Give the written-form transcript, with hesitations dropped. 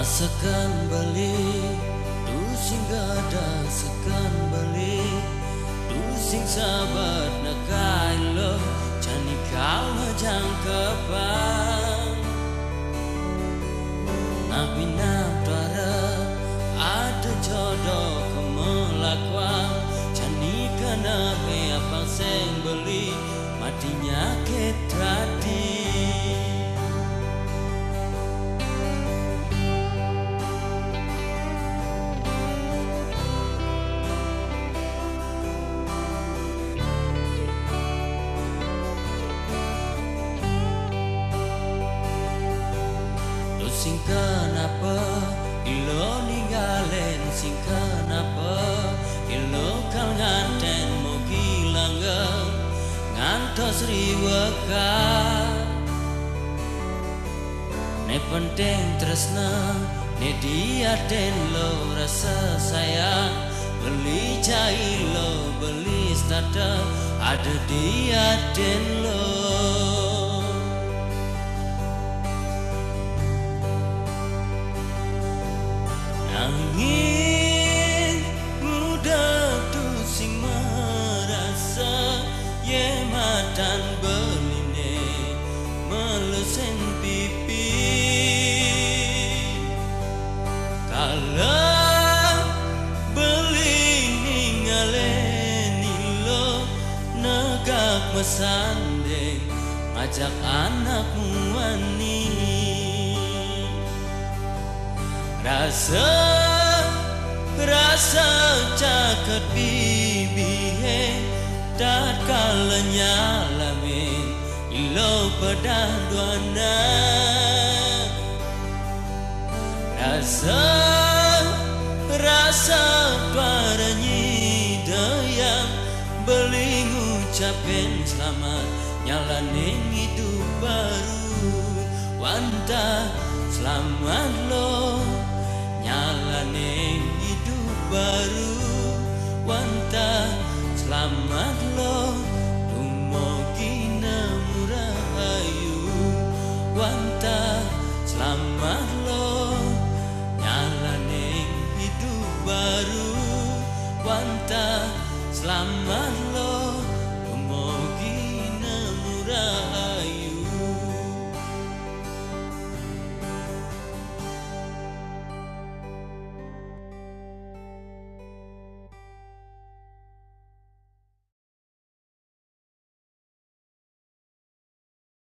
Sekan beli tu sing gada sekan beli tu sing sabat nakai lo jani kau hajang kepan nabi nabdara ada jodoh kemelakuan jani kana apa sing beli matinya ketradi. Sing kenapa ilo ninggalin sing kenapa ilo kal nganten mau kilanggang ngantos riweka ne penting tresna ne dia den lo rasa sayang beli cai lo beli starter ada dia den lo. Angin muda tu sing merasa ye matan beline melesen pipi kalau beli ningaleni lo negak mesandeng ajak anakmu wani rasa caket bibihe tak kalanya lamin ilo pedah duana rasa paranyi dayang beli ngucapin selamat nyalanin hidup baru wanta selamat lo nyalanin hidup baru wanta selamat